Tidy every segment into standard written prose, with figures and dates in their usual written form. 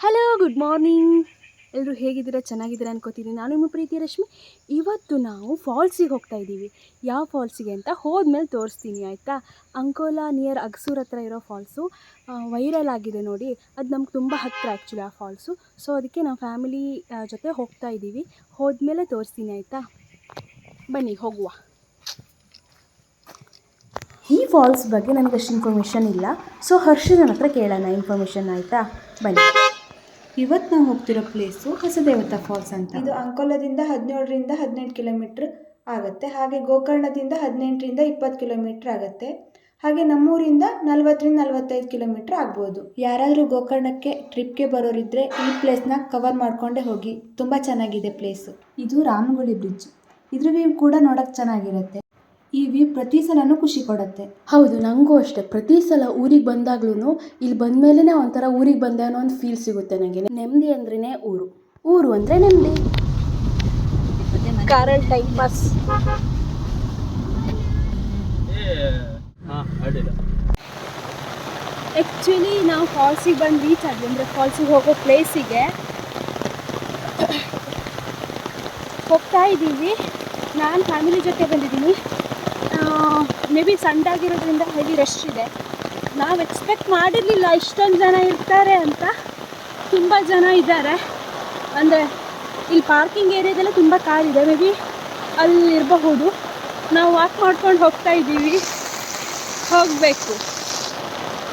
Hello, good morning. ಎಲ್ಲರೂ ಹೇಗಿದ್ದೀರಾ? ಚೆನ್ನಾಗಿದ್ದೀರಾ ಅನ್ಕೋತೀನಿ. ನಾನು ನಿಮ್ಮ ಪ್ರೀತಿಯ ರಶ್ಮಿ. ಇವತ್ತು ನಾವು ಫಾಲ್ಸಿಗೆ ಹೋಗ್ತಾ ಇದ್ದೀವಿ. ಯಾವ ಫಾಲ್ಸಿಗೆ ಅಂತ ಹೋದ್ಮೇಲೆ ತೋರಿಸ್ತೀನಿ, ಆಯಿತಾ? ಅಂಕೋಲಾ ನಿಯರ್ ಅಗಸೂರ್ ಹತ್ರ ಇರೋ ಫಾಲ್ಸು. ವೈರಲ್ ಆಗಿದೆ ನೋಡಿ. ಅದು ನಮ್ಗೆ ತುಂಬ ಹತ್ತಿರ ಆ್ಯಕ್ಚುಲಿ ಆ ಫಾಲ್ಸು. ಸೊ ಅದಕ್ಕೆ ನಾವು ಫ್ಯಾಮಿಲಿ ಜೊತೆ ಹೋಗ್ತಾ ಇದ್ದೀವಿ. ಹೋದ್ಮೇಲೆ ತೋರಿಸ್ತೀನಿ, ಆಯಿತಾ? ಬನ್ನಿ ಹೋಗುವ. ಈ ಫಾಲ್ಸ್ ಬಗ್ಗೆ ನನಗಷ್ಟು ಇನ್ಫಾರ್ಮೇಷನ್ ಇಲ್ಲ. ಸೊ ಹರ್ಷದನ ಹತ್ರ ಕೇಳೋಣ ಇನ್ಫಾರ್ಮೇಷನ್, ಆಯಿತಾ? ಬನ್ನಿ. ಇವತ್ತು ನಾವು ಹೋಗ್ತಿರೋ ಪ್ಲೇಸು ಹೊಸದೇವತಾ ಫಾಲ್ಸ್ ಅಂತ. ಇದು ಅಂಕೋಲಾದಿಂದ 17ರಿಂದ 18 ಕಿಲೋಮೀಟ್ರ್ ಆಗುತ್ತೆ. ಹಾಗೆ ಗೋಕರ್ಣದಿಂದ 18ರಿಂದ 20 ಕಿಲೋಮೀಟ್ರ್ ಆಗುತ್ತೆ. ಹಾಗೆ ನಮ್ಮೂರಿಂದ 40ರಿಂದ 45 ಕಿಲೋಮೀಟ್ರ್ ಆಗ್ಬೋದು. ಯಾರಾದರೂ ಗೋಕರ್ಣಕ್ಕೆ ಟ್ರಿಪ್ಗೆ ಬರೋರಿದ್ದರೆ ಈ ಪ್ಲೇಸ್ನ ಕವರ್ ಮಾಡಿಕೊಂಡೇ ಹೋಗಿ. ತುಂಬ ಚೆನ್ನಾಗಿದೆ ಪ್ಲೇಸು. ಇದು ರಾಮಗುಳಿ ಬ್ರಿಡ್ಜ್. ಇದ್ರ ವ್ಯೂ ಕೂಡ ನೋಡೋಕ್ಕೆ ಚೆನ್ನಾಗಿರುತ್ತೆ. ಈ ವ್ಯೂ ಪ್ರತಿ ಸಲನೂ ಖುಷಿ ಕೊಡುತ್ತೆ. ಹೌದು, ನನಗೂ ಅಷ್ಟೇ. ಪ್ರತಿ ಸಲ ಊರಿಗೆ ಬಂದಾಗ್ಲೂ ಇಲ್ಲಿ ಬಂದ ಮೇಲೇ ಒಂಥರ ಊರಿಗೆ ಬಂದೆ ಅನ್ನೋ ಒಂದು ಫೀಲ್ ಸಿಗುತ್ತೆ ನನಗೆ. ನೆಮ್ಮದಿ ಅಂದ್ರೇ ಊರು, ಊರು ಅಂದರೆ ನೆಮ್ಮದಿ. ಕಾರಲ್ಲಿ ಟೈಮ್ ಪಾಸ್. ಆ್ಯಕ್ಚುಲಿ ನಾವು ಫಾಲ್ಸಿಗೆ ಬಂದು ರೀಚ್ ಆದ್ವಿ, ಅಂದರೆ ಫಾಲ್ಸಿಗೆ ಹೋಗೋ ಪ್ಲೇಸಿಗೆ ಹೋಗ್ತಾ ಇದ್ದೀವಿ. ನಾನು ಫ್ಯಾಮಿಲಿ ಜೊತೆ ಬಂದಿದ್ದೀನಿ. ಮೇ ಬಿ ಸಂಡೇ ಆಗಿರೋದ್ರಿಂದ ಹೆವಿ ರಶ್ ಇದೆ. ನಾವು ಎಕ್ಸ್ಪೆಕ್ಟ್ ಮಾಡಿರಲಿಲ್ಲ ಇಷ್ಟೊಂದು ಜನ ಇರ್ತಾರೆ ಅಂತ. ತುಂಬ ಜನ ಇದ್ದಾರೆ. ಅಂದರೆ ಇಲ್ಲಿ ಪಾರ್ಕಿಂಗ್ ಏರಿಯಾದಲ್ಲೇ ತುಂಬ ಕಾರ್ ಇದೆ. ಮೇ ಬಿ ಅಲ್ಲಿ ಇರಬಹುದು. ನಾವು ವಾಕ್ ಮಾಡ್ಕೊಂಡು ಹೋಗ್ತಾ ಇದ್ದೀವಿ. ಹೋಗಬೇಕು.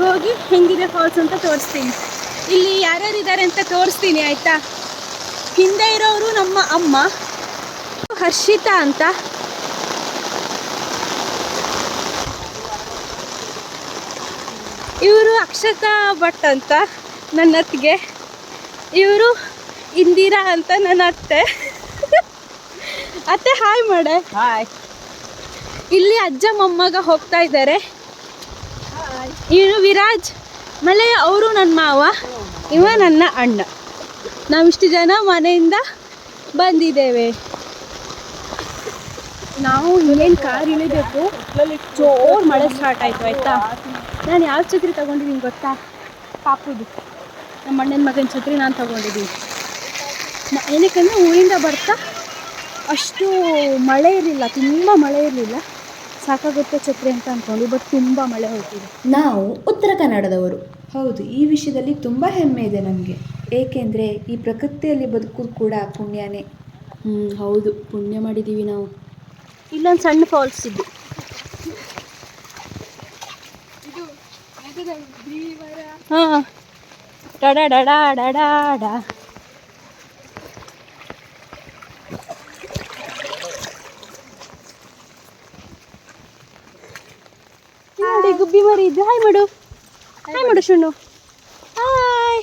ಹೋಗಿ ಹೆಂಗಿದೆ ಫಾಲ್ಸ್ ಅಂತ ತೋರಿಸ್ತೀನಿ. ಇಲ್ಲಿ ಯಾರ್ಯಾರಿದ್ದಾರೆ ಅಂತ ತೋರಿಸ್ತೀನಿ, ಆಯಿತಾ? ಹಿಂದೆ ಇರೋರು ನಮ್ಮ ಅಮ್ಮ ಹರ್ಷಿತಾ ಅಂತ. ಇವರು ಅಕ್ಷತಾ ಭಟ್ ಅಂತ ನನ್ನ ಅತ್ತಿಗೆ. ಇವರು ಇಂದಿರಾ ಅಂತ ನನ್ನ ಅತ್ತೆ. ಅತ್ತೆ ಹಾಯ್ ಮಾಡೆ. ಹಾಯ್. ಇಲ್ಲಿ ಅಜ್ಜ ಮೊಮ್ಮಗ ಹೋಗ್ತಾ ಇದ್ದಾರೆ. ಇವರು ವಿರಾಜ್ ಮಲೆ, ಅವರು ನನ್ನ ಮಾವ, ಇವ ನನ್ನ ಅಣ್ಣ. ನಾವಿಷ್ಟು ಜನ ಮನೆಯಿಂದ ಬಂದಿದ್ದೇವೆ. ನಾವು ಇನ್ನೇನು ಕಾರ್ ಇಳಿಬೇಕು. ಜೋರು ಮಳೆ ಸ್ಟಾರ್ಟ್ ಆಯಿತು, ಆಯಿತಾ? ನಾನು ಯಾವ ಛತ್ರಿ ತೊಗೊಂಡಿದ್ದೀನಿ ಗೊತ್ತಾ? ಪಾಪುದು, ನಮ್ಮ ಅಣ್ಣನ ಮಗನ ಛತ್ರಿ ನಾನು ತೊಗೊಂಡಿದ್ದೀನಿ. ಏನಕ್ಕಂದರೆ ಊರಿಂದ ಬರ್ತಾ ಅಷ್ಟು ಮಳೆ ಇರಲಿಲ್ಲ, ತುಂಬ ಮಳೆ ಇರಲಿಲ್ಲ. ಸಾಕಾಗುತ್ತೆ ಛತ್ರಿ ಅಂತ ಅಂದ್ಕೊಂಡು. ಬಟ್ ತುಂಬ ಮಳೆ ಹೋಗ್ತಿದೆ. ನಾವು ಉತ್ತರ ಕನ್ನಡದವರು. ಹೌದು, ಈ ವಿಷಯದಲ್ಲಿ ತುಂಬ ಹೆಮ್ಮೆ ಇದೆ ನಮಗೆ. ಏಕೆಂದರೆ ಈ ಪ್ರಕೃತಿಯಲ್ಲಿ ಬದುಕೋದು ಕೂಡ ಪುಣ್ಯನೇ. ಹೌದು, ಪುಣ್ಯ ಮಾಡಿದ್ದೀವಿ ನಾವು. ಇಲ್ಲೊಂದು ಸಣ್ಣ ಫಾಲ್ಸ್ ಇದೆ. ಹಾಂ, ಡಡಾ ಡಡಾ ಡಡಾ ಡಾ. ನೋಡಿ, ಗುಬ್ಬಿ ಮರಿ ಇದ್ದು. ಹಾಯ್ ಮಾಡು, ಹಾಯ್ ಮಾಡು ಶುಣ್ಣು. ಹಾಯ್.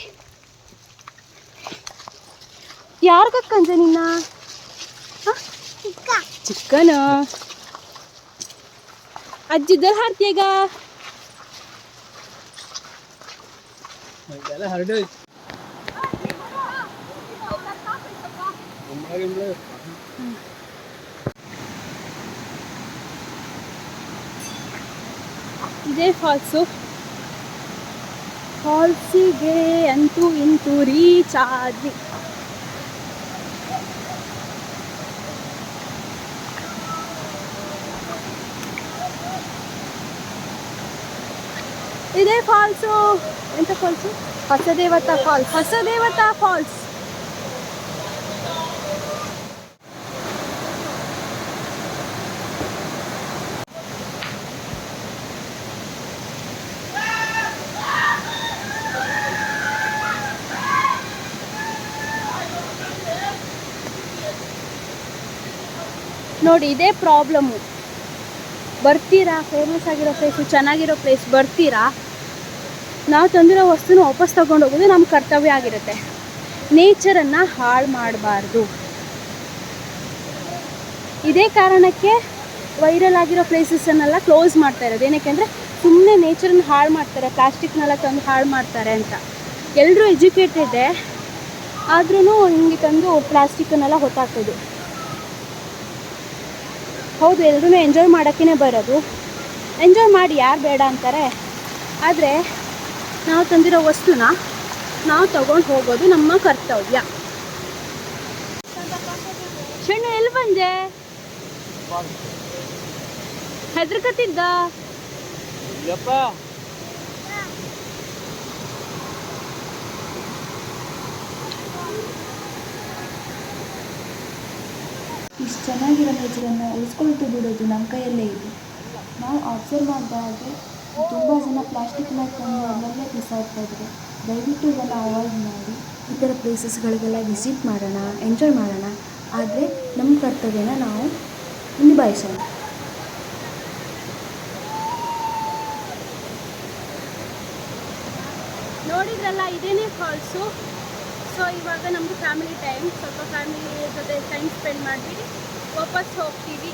ಯಾರು ಕಕ್ಕಂಜ ನಿನ್ನ? ಚಿಕ್ಕನ ಅಜ್ಜಿದ್ದಲ್ಲಿ ಹಾರ್ತೀಗ. ಇದೇ ಫಾಲ್ಸು. ಫಾಲ್ಸಿಗೆ ಅಂತೂ ಇಂತೂ ರೀಚ್ ಆದ್ವಿ. ಇದೇ ಫಾಲ್ಸು. ಎಂಥ ಫಾಲ್ಸು? ಹೊಸದೇವತಾ ಫಾಲ್ಸ್. ಹೊಸದೇವತಾ ಫಾಲ್ಸ್. ನೋಡಿ, ಇದೇ ಪ್ರಾಬ್ಲಮ್ಮು. ಬರ್ತೀರಾ, ಫೇಮಸ್ ಆಗಿರೋ ಪ್ಲೇಸು, ಚೆನ್ನಾಗಿರೋ ಪ್ಲೇಸ್ ಬರ್ತೀರಾ, ನಾವು ತಂದಿರೋ ವಸ್ತುನ ವಾಪಸ್ ತಗೊಂಡೋಗೋದು ನಮ್ಮ ಕರ್ತವ್ಯ ಆಗಿರುತ್ತೆ. ನೇಚರನ್ನು ಹಾಳು ಮಾಡಬಾರ್ದು. ಇದೇ ಕಾರಣಕ್ಕೆ ವೈರಲ್ ಆಗಿರೋ ಪ್ಲೇಸಸ್ಸನ್ನೆಲ್ಲ ಕ್ಲೋಸ್ ಮಾಡ್ತಾ ಇರೋದು. ಏನಕ್ಕೆ ಅಂದರೆ ಸುಮ್ಮನೆ ನೇಚರನ್ನು ಹಾಳು ಮಾಡ್ತಾರೆ, ಪ್ಲಾಸ್ಟಿಕ್ನೆಲ್ಲ ತಂದು ಹಾಳು ಮಾಡ್ತಾರೆ ಅಂತ. ಎಲ್ಲರೂ ಎಜುಕೇಟೆಡ್ಡೆ, ಆದ್ರೂ ಹಿಂಗೆ ತಂದು ಪ್ಲಾಸ್ಟಿಕ್ಕನ್ನೆಲ್ಲ ಹೊತ್ತಾಕೋದು. ಹೌದು, ಎಲ್ಲರೂ ಎಂಜಾಯ್ ಮಾಡೋಕ್ಕೇ ಬರೋದು. ಎಂಜಾಯ್ ಮಾಡಿ, ಯಾರು ಬೇಡ ಅಂತಾರೆ. ಆದರೆ ನಾವು ತಂದಿರೋ ವಸ್ತುನ ನಾವು ತಗೊಂಡು ಹೋಗೋದು ನಮ್ಮ ಕರ್ತವ್ಯ. ಶಣ್ಣು ಎಲ್ಲಿ ಬಂದೆ? ಹೆದರ್ಕತ್ತಿದ್ದ? ಇಷ್ಟು ಚೆನ್ನಾಗಿರೋ ನೇಚರನ್ನು ಉಳಿಸ್ಕೊಳ್ತು ಬಿಡೋದು ನಮ್ಮ ಕೈಯಲ್ಲೇ ಇದೆ. ನಾವು ಅಬ್ಸರ್ವ್ ಮಾಡಿದ ಹಾಗೆ ತುಂಬ ಜನ ಪ್ಲಾಸ್ಟಿಕ್ನ ತಂದು ಅಲ್ಲಲ್ಲೇ ಬಿಸಾಡ್ತಾ ಇದ್ದಾರೆ. ದಯವಿಟ್ಟು ಇದೆಲ್ಲ ಅವಾಯ್ಡ್ ಮಾಡಿ ಈ ಥರ ಪ್ಲೇಸಸ್ಗಳಿಗೆಲ್ಲ ವಿಸಿಟ್ ಮಾಡೋಣ, ಎಂಜಾಯ್ ಮಾಡೋಣ. ಆದರೆ ನಮ್ಮ ಕರ್ತವ್ಯನ ನಾವು ನಿಭಾಯಿಸೋಣ. ನೋಡಿದ್ರಲ್ಲ, ಇದೇನೇ ಫಾಲ್ಸು. ಸೊ ಇವಾಗ ನಮ್ಮದು ಫ್ಯಾಮಿಲಿ ಟೈಮ್, ಸ್ವಲ್ಪ ಫ್ಯಾಮಿಲಿ ಜೊತೆ ಟೈಮ್ ಸ್ಪೆಂಡ್ ಮಾಡಿ ವಾಪಸ್ ಹೋಗ್ತೀವಿ.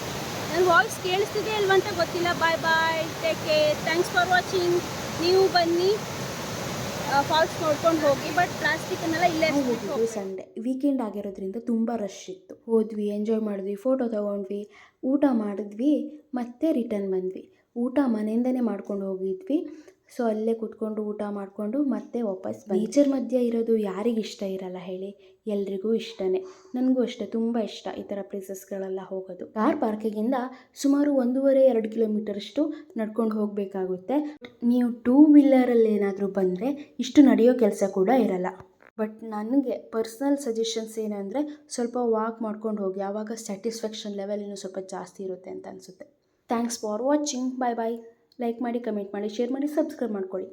ನನ್ನ ವಾಯ್ಸ್ ಕೇಳಿಸ್ತಿದೆ ಇಲ್ವಂತ ಗೊತ್ತಿಲ್ಲ. Bye bye, take care, thanks for watching. ನೀವು ಬನ್ನಿ, ಫಾಲ್ಸ್ ನೋಡ್ಕೊಂಡು ಹೋಗಿ, ಬಟ್ ಪ್ಲಾಸ್ಟಿಕ್ಕನ್ನೆಲ್ಲ ಇಲ್ಲೇ ಹೋಗಿದ್ವಿ. ಸಂಡೇ ವೀಕೆಂಡ್ ಆಗಿರೋದ್ರಿಂದ ತುಂಬ ರಶ್ ಇತ್ತು. ಹೋದ್ವಿ, ಎಂಜಾಯ್ ಮಾಡಿದ್ವಿ, ಫೋಟೋ ತೊಗೊಂಡ್ವಿ, ಊಟ ಮಾಡಿದ್ವಿ, ಮತ್ತೆ ರಿಟರ್ನ್ ಬಂದ್ವಿ. ಊಟ ಮನೆಯಿಂದನೇ ಮಾಡ್ಕೊಂಡು ಹೋಗಿದ್ವಿ. ಸೊ ಅಲ್ಲೇ ಕೂತ್ಕೊಂಡು ಊಟ ಮಾಡಿಕೊಂಡು ಮತ್ತೆ ವಾಪಸ್ ನೇಚರ್ ಮಧ್ಯೆ ಇರೋದು ಯಾರಿಗಿಷ್ಟ ಇರಲ್ಲ ಹೇಳಿ? ಎಲ್ರಿಗೂ ಇಷ್ಟನೇ. ನನಗೂ ಅಷ್ಟೇ, ತುಂಬ ಇಷ್ಟ ಈ ಥರ ಪ್ಲೇಸಸ್ಗಳೆಲ್ಲ ಹೋಗೋದು. ಕಾರ್ ಪಾರ್ಕಿಂಗಿಂದ ಸುಮಾರು 1.5-2 ಕಿಲೋಮೀಟರಷ್ಟು ನಡ್ಕೊಂಡು ಹೋಗಬೇಕಾಗುತ್ತೆ. ನೀವು 2 ವೀಲರಲ್ಲಿ ಏನಾದರೂ ಬಂದರೆ ಇಷ್ಟು ನಡೆಯೋ ಕೆಲಸ ಕೂಡ ಇರಲ್ಲ. ಬಟ್ ನನಗೆ ಪರ್ಸ್ನಲ್ ಸಜೆಷನ್ಸ್ ಏನಂದರೆ ಸ್ವಲ್ಪ ವಾಕ್ ಮಾಡ್ಕೊಂಡು ಹೋಗಿ, ಆವಾಗ ಸ್ಯಾಟಿಸ್ಫ್ಯಾಕ್ಷನ್ ಲೆವೆಲ್ ಇನ್ನೂ ಸ್ವಲ್ಪ ಜಾಸ್ತಿ ಇರುತ್ತೆ ಅಂತ ಅನಿಸುತ್ತೆ. Thanks for watching. Bye bye. Like ಮಾಡಿ, ಕಮೆಂಟ್ ಮಾಡಿ, ಶೇರ್ ಮಾಡಿ, ಸಬ್ಸ್ಕ್ರೈಬ್ ಮಾಡ್ಕೊಳ್ಳಿ.